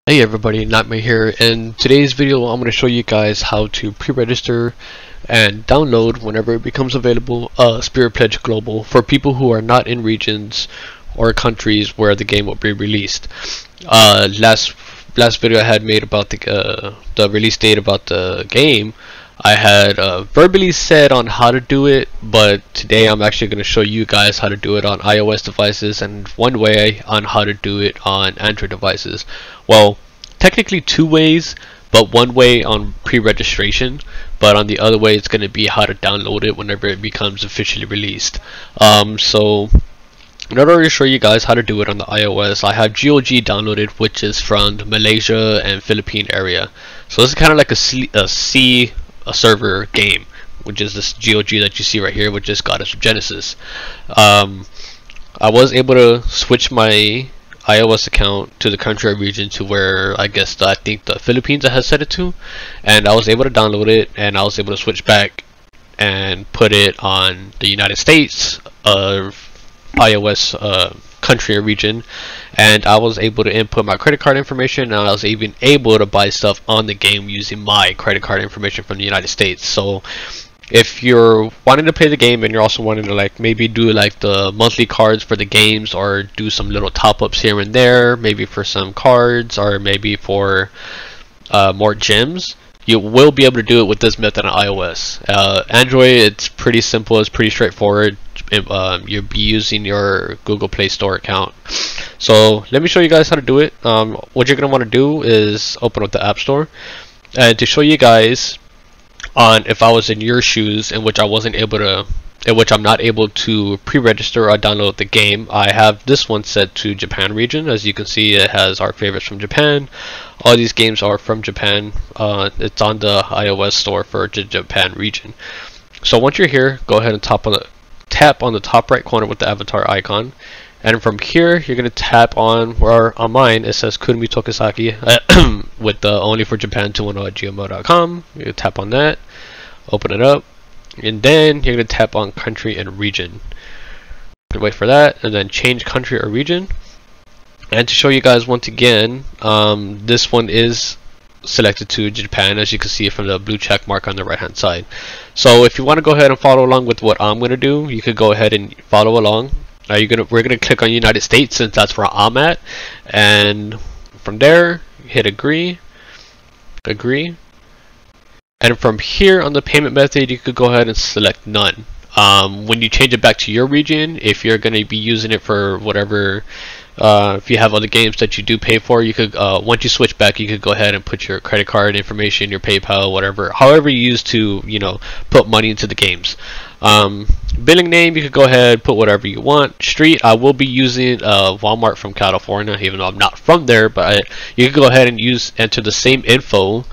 Hey everybody, Nightmare here. In today's video I'm going to show you guys how to pre-register and download whenever it becomes available Spirit Pledge Global for people who are not in regions or countries where the game will be released. Last video I had made about the release date about the game, I had verbally said on how to do it, but today I'm actually going to show you guys how to do it on iOS devices and one way on how to do it on Android devices. Well, technically two ways, but one way on pre-registration, but on the other way it's going to be how to download it whenever it becomes officially released. So in order to show you guys how to do it on the iOS, I have GOG downloaded, which is from the Malaysia and Philippine area. So this is kind of like a C server game, which is this GOG that you see right here, which just got us from Genesis. I was able to switch my iOS account to the country or region to where I think the Philippines I had set it to, and I was able to download it, and I was able to switch back and put it on the United States iOS country or region, and I was able to input my credit card information, and I was even able to buy stuff on the game using my credit card information from the United States. So if you're wanting to play the game and you're also wanting to maybe do the monthly cards for the games, or do some little top-ups here and there, maybe for some cards or maybe for more gems, you will be able to do it with this method on iOS. Android, it's pretty simple, it's pretty straightforward. You'll be using your Google Play Store account. So let me show you guys how to do it. What you're going to want to do is open up the App Store, and to show you guys on if I was in your shoes in which I'm not able to pre-register or download the game, I have this one set to Japan region. As you can see, it has our favorites from Japan. All these games are from Japan. It's on the iOS store for the Japan region. So once you're here, go ahead and tap on the top right corner with the avatar icon, and from here you're going to tap on where on mine it says Kurumi Tokisaki with the only for Japan 210@gmail.com. You tap on that, open it up, and then you're going to tap on country and region. Wait for that, and then change country or region. And to show you guys once again, this one is selected to Japan, as you can see from the blue check mark on the right hand side. So if you want to go ahead and follow along with what I'm going to do, you could go ahead and follow along. We're going to click on United States since that's where I'm at, and from there hit agree, and from here on the payment method you could go ahead and select none. When you change it back to your region, if you're going to be using it for whatever, if you have other games that you do pay for, you could once you switch back, you could go ahead and put your credit card information, your PayPal, whatever, however you use to put money into the games. Billing name, you could go ahead put whatever you want. Street, I will be using Walmart from California, even though I'm not from there, but you can go ahead and enter the same info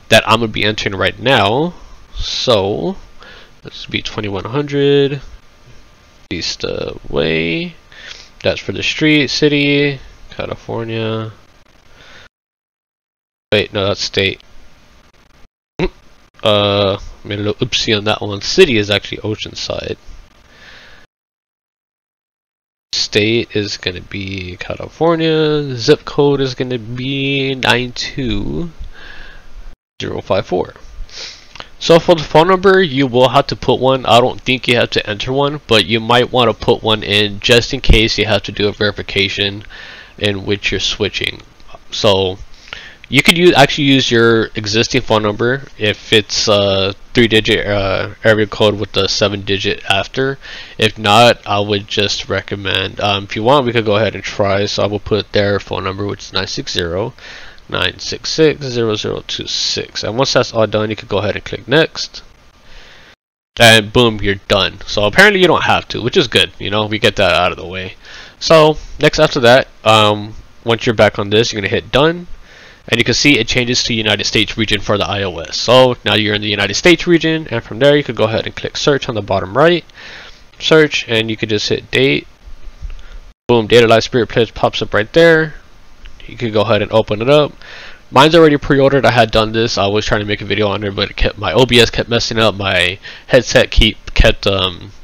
that I'm gonna be entering right now. So let's be 2100 East Way. That's for the street. City, California. Wait, no, that's state. Made a little oopsie on that one. City is actually Oceanside. State is going to be California. Zip code is going to be 92054. So for the phone number, you will have to put one. I don't think you have to enter one, but you might want to put one in just in case you have to do a verification in which you're switching. So you could actually use your existing phone number if it's a 3-digit area code with the 7-digit after. If not, I would just recommend, if you want, we could go ahead and try. So I will put their phone number, which is 960-966-0026, and once that's all done, you can go ahead and click next, and boom, you're done. So apparently you don't have to, which is good. We get that out of the way. So next after that, once you're back on this, you're gonna hit done, and you can see it changes to United States region for the iOS. So now you're in the United States region, and from there you could go ahead and click search on the bottom right, search, and you could just hit date. Boom, Data Live Spirit Pledge pops up right there. You can go ahead and open it up. Mine's already pre-ordered. I had done this. I was trying to make a video on it, but my OBS kept messing up. My headset kept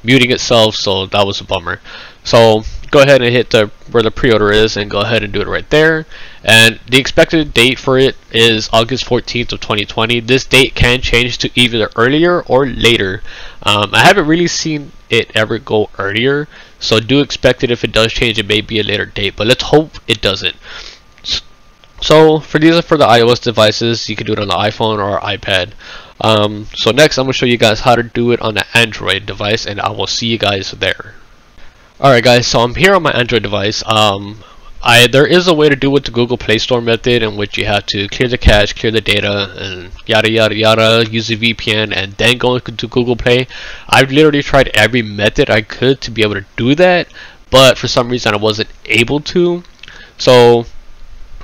muting itself, so that was a bummer. So go ahead and hit where the pre-order is and go ahead and do it right there. And the expected date for it is August 14th of 2020. This date can change to either earlier or later. I haven't really seen it ever go earlier, so do expect it. If it does change, it may be a later date, but let's hope it doesn't. So for these are for the iOS devices. You can do it on the iPhone or iPad. So next I'm going to show you guys how to do it on the Android device, and I will see you guys there. Alright guys, so I'm here on my Android device. There is a way to do it with the Google Play Store method, in which you have to clear the cache, clear the data, and yada yada yada, use a VPN, and then go into Google Play. I've literally tried every method I could to be able to do that, but for some reason I wasn't able to. So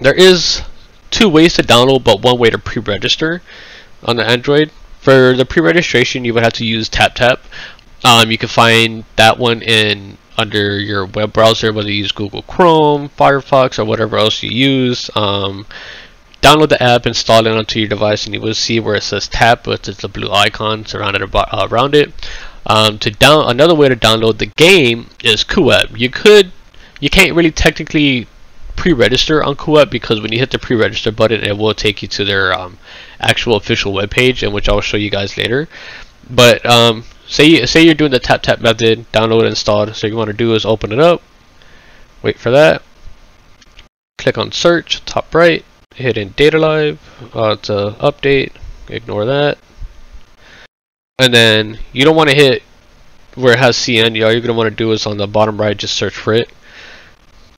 there is two ways to download, but one way to pre-register on the Android. For the pre-registration, you would have to use TapTap. You can find that one under your web browser, whether you use Google Chrome, Firefox, or whatever else you use. Download the app, install it onto your device, and you will see where it says tap, which is the blue icon surrounded around it. Another way to download the game is QWeb. You can't really technically pre-register on QWeb, because when you hit the pre-register button, it will take you to their actual official web page, and which I'll show you guys later. But say you're doing the tap method, download and installed. So what you want to do is open it up, wait for that, click on search, top right, hit in data live to update, ignore that, and then you don't want to hit where it has CN. All you're going to want to do is on the bottom right, just search for it.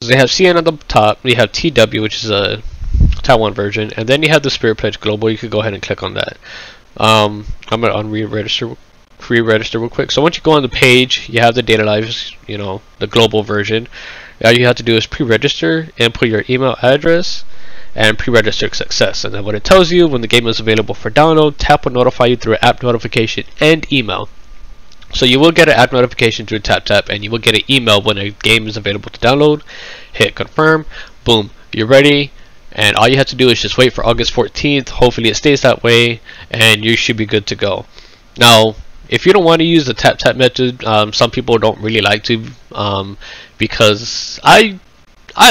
So they have CN on the top, you have TW, which is a Taiwan version, and then you have the Spirit Pledge Global. You could go ahead and click on that. I'm going to pre-register real quick. So once you go on the page, you have the data lives, the global version. All you have to do is pre-register and put your email address and pre-register success. And then what it tells you, when the game is available for download, tap will notify you through app notification and email. So you will get an app notification through TapTap, and you will get an email when a game is available to download. Hit confirm, boom, you're ready. And all you have to do is just wait for August 14th. Hopefully it stays that way, and you should be good to go. Now, if you don't want to use the tap method, some people don't really like to, because I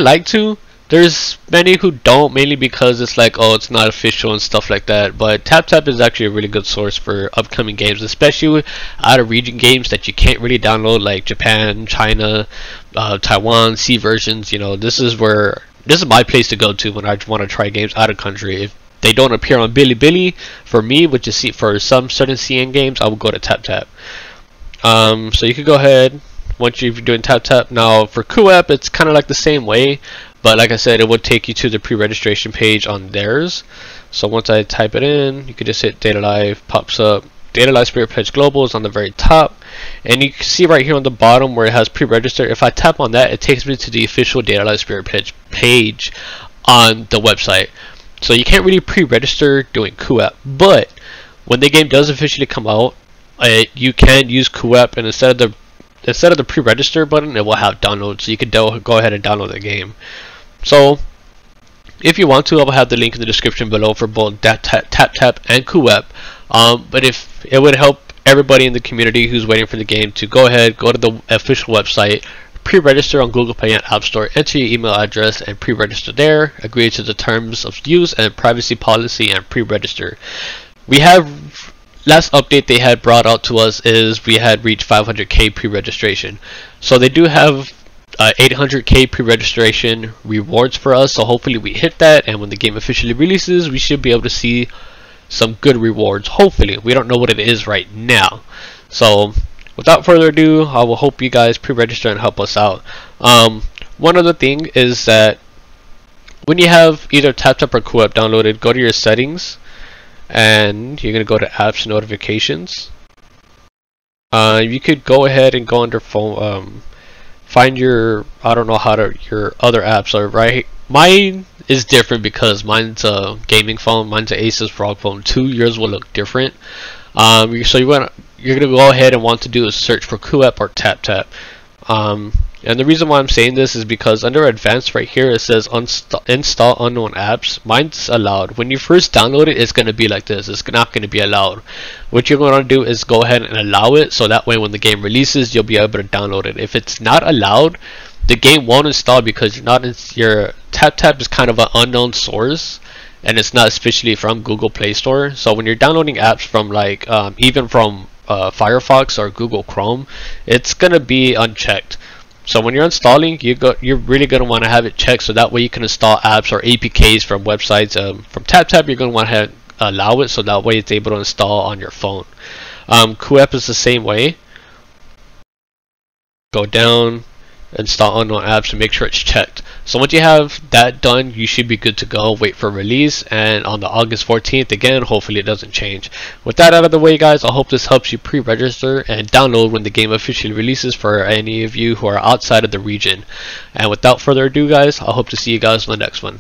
like to. There's many who don't, mainly because it's like, oh, it's not official and stuff like that. But TapTap is actually a really good source for upcoming games, especially out of region games that you can't really download, like Japan, China, Taiwan, C versions. This is my place to go to when I want to try games out of country. If they don't appear on Bilibili, for me, which is for some certain CN games, I will go to TapTap. So you can go ahead once you're doing TapTap. Now for QWeb, it's kind of like the same way, but like I said, it would take you to the pre-registration page on theirs. So once I type it in, you can just hit Data Live, pops up. Data Live Spirit Pledge Global is on the very top, and you can see right here on the bottom where it has pre-register. If I tap on that, it takes me to the official Data Live Spirit Pledge page on the website. So you can't really pre-register doing QWeb, but when the game does officially come out, you can use QWeb, and instead of the pre-register button, it will have download, so you can go ahead and download the game. So if you want to, I will have the link in the description below for both TapTap and QWeb. But if it would help everybody in the community who's waiting for the game to go ahead, go to the official website, pre-register on Google Play and App Store, enter your email address and pre-register there, agree to the terms of use and privacy policy, and pre-register. We have, last update they had brought out to us is we had reached 500k pre-registration. So they do have 800k pre-registration rewards for us, so hopefully we hit that, and when the game officially releases, we should be able to see some good rewards. Hopefully, we don't know what it is right now. So without further ado, I will hope you guys pre-register and help us out. One other thing is that when you have either TapTap or QWeb downloaded, go to your settings, and you're going to go to apps notifications. You could go ahead and go under phone, find your, I don't know how to, your other apps are right. Mine is different because mine's a gaming phone. Mine's an Asus ROG Phone 2. Yours will look different. So you're gonna go ahead and want to do is search for QWeb or TapTap. And the reason why I'm saying this is because under advanced right here it says install unknown apps. Mine's allowed. When you first download it, it's going to be like this. It's not going to be allowed. What you're going to do is go ahead and allow it, so that way when the game releases you'll be able to download it. If it's not allowed, the game won't install because you're not in your TapTap is kind of an unknown source, and it's not officially from Google Play Store. So when you're downloading apps from like even from Firefox or Google Chrome, it's gonna be unchecked. So when you're installing, you're really gonna want to have it checked, so that way you can install apps or APKs from websites. From TapTap, you're gonna want to allow it, so that way it's able to install on your phone. QApp is the same way. Go down, install unknown apps, and make sure it's checked. So once you have that done, you should be good to go. Wait for release, and on the August 14th again, hopefully it doesn't change. With that out of the way, guys, I hope this helps you pre-register and download when the game officially releases for any of you who are outside of the region. And without further ado, guys, I hope to see you guys in the next one.